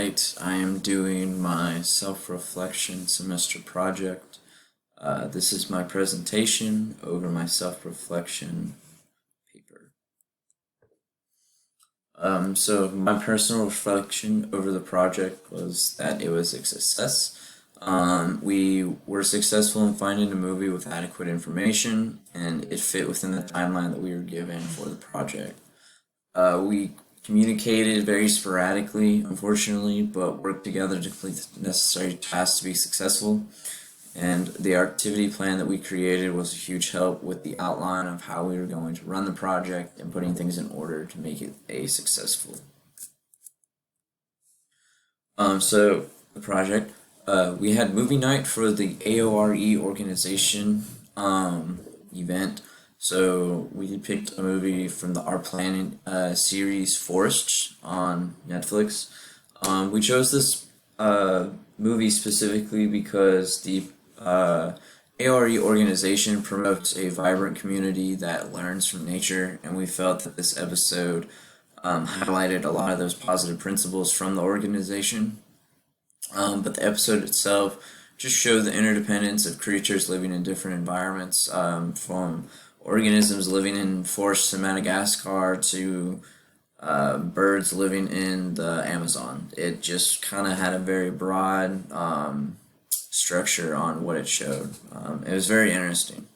Tonight I am doing my self-reflection semester project. This is my presentation over my self-reflection paper. So my personal reflection over the project was that it was a success. We were successful in finding a movie with adequate information, and it fit within the timeline that we were given for the project. We communicated very sporadically, unfortunately, but worked together to complete the necessary tasks to be successful. And the activity plan that we created was a huge help with the outline of how we were going to run the project and putting things in order to make it a successful. So the project, we had movie night for the AORE organization event. So we picked a movie from the Our Planet series Forest on Netflix. We chose this movie specifically because the AORE organization promotes a vibrant community that learns from nature, and we felt that this episode highlighted a lot of those positive principles from the organization. But the episode itself just showed the interdependence of creatures living in different environments, from organisms living in forests in Madagascar to birds living in the Amazon. It just kind of had a very broad structure on what it showed. It was very interesting.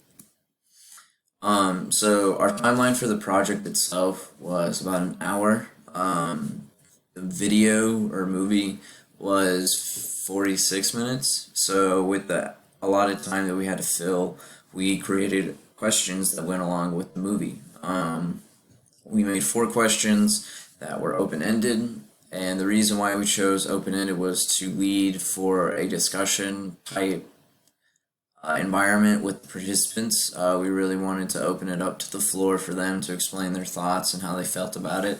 So our timeline for the project itself was about an hour. The video or movie was 46 minutes. So with the allotted time that we had to fill, we created questions that went along with the movie. We made 4 questions that were open-ended, and the reason why we chose open-ended was to lead for a discussion type environment with the participants. We really wanted to open it up to the floor for them to explain their thoughts and how they felt about it.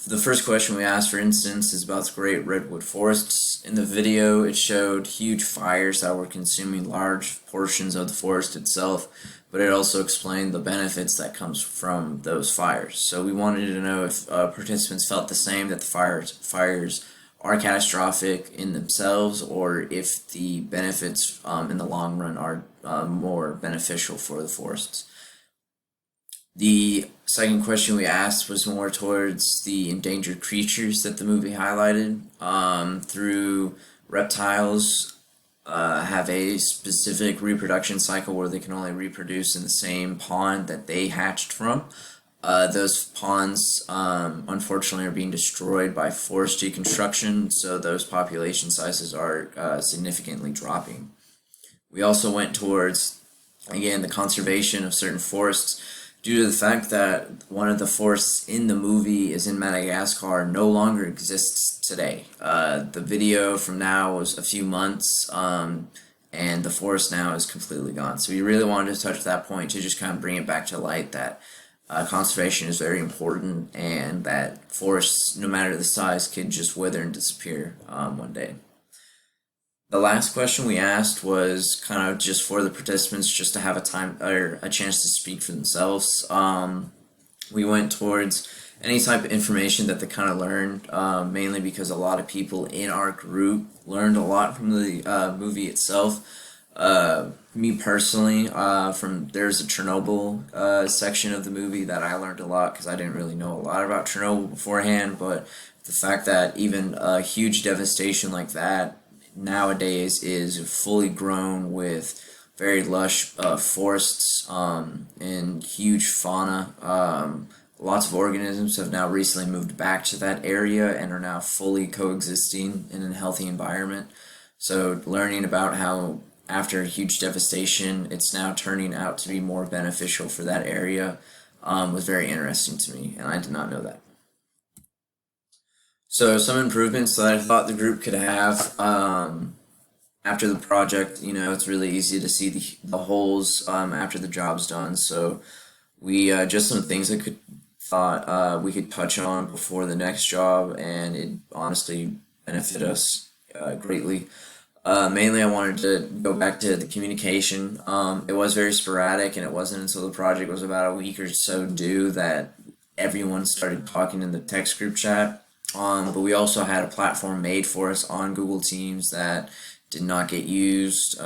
The first question we asked, for instance, is about the Great Redwood Forests. In the video, it showed huge fires that were consuming large portions of the forest itself, but it also explained the benefits that comes from those fires. So we wanted to know if participants felt the same, that the fires are catastrophic in themselves, or if the benefits in the long run are more beneficial for the forests. The second question we asked was more towards the endangered creatures that the movie highlighted. Through reptiles have a specific reproduction cycle where they can only reproduce in the same pond that they hatched from. Those ponds, unfortunately, are being destroyed by forest deconstruction, so those population sizes are significantly dropping. We also went towards, again, the conservation of certain forests, due to the fact that one of the forests in the movie is in Madagascar no longer exists today. The video from now was a few months, and the forest now is completely gone. So we really wanted to touch that point to just kind of bring it back to light that conservation is very important, and that forests, no matter the size, could just wither and disappear one day. The last question we asked was kind of just for the participants, just to have a time or a chance to speak for themselves. We went towards any type of information that they kind of learned, mainly because a lot of people in our group learned a lot from the movie itself. Me personally, there's a Chernobyl section of the movie that I learned a lot because I didn't really know a lot about Chernobyl beforehand, but the fact that even a huge devastation like that nowadays is fully grown with very lush forests and huge fauna. Lots of organisms have now recently moved back to that area and are now fully coexisting in a healthy environment. So learning about how after a huge devastation it's now turning out to be more beneficial for that area was very interesting to me, and I did not know that. So some improvements that I thought the group could have after the project, it's really easy to see the holes after the job's done. So we just some things I thought we could touch on before the next job, and it honestly benefit us greatly. Mainly I wanted to go back to the communication. It was very sporadic, and it wasn't until the project was about a week or so due that everyone started talking in the text group chat. But we also had a platform made for us on Google Teams that did not get used.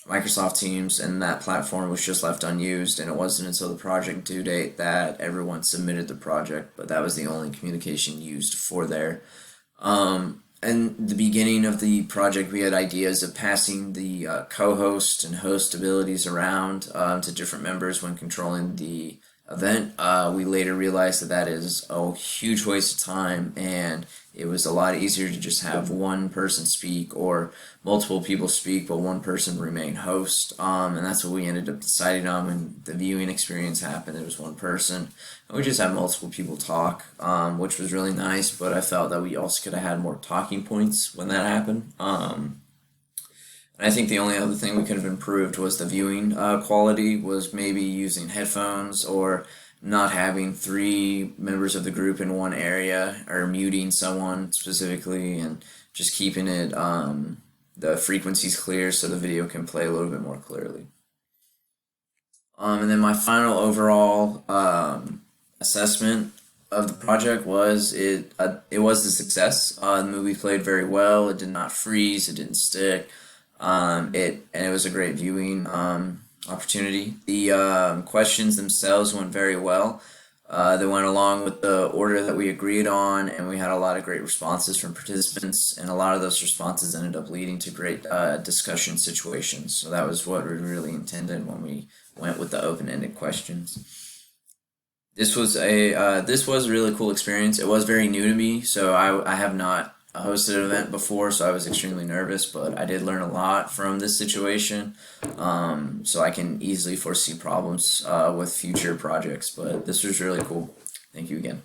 Microsoft Teams, and that platform was just left unused, and it wasn't until the project due date that everyone submitted the project, but that was the only communication used for there. And the beginning of the project, we had ideas of passing the co-host and host abilities around to different members when controlling the event. We later realized that that is a huge waste of time, and it was a lot easier to just have one person speak or multiple people speak, but one person remain host. And that's what we ended up deciding on when the viewing experience happened. It was one person, and we just had multiple people talk, which was really nice. But I felt that we also could have had more talking points when that happened. And I think the only other thing we could have improved was the viewing quality, was maybe using headphones or not having 3 members of the group in one area, or muting someone specifically, and just keeping it the frequencies clear so the video can play a little bit more clearly. And then my final overall assessment of the project was it was a success. The movie played very well. It did not freeze. It didn't stick. It was a great viewing opportunity. The questions themselves went very well. They went along with the order that we agreed on, and we had a lot of great responses from participants, and a lot of those responses ended up leading to great discussion situations. So that was what we really intended when we went with the open-ended questions. This was a really cool experience. It was very new to me, so I have not hosted an event before, so I was extremely nervous, but I did learn a lot from this situation, so I can easily foresee problems with future projects, but this was really cool. Thank you again.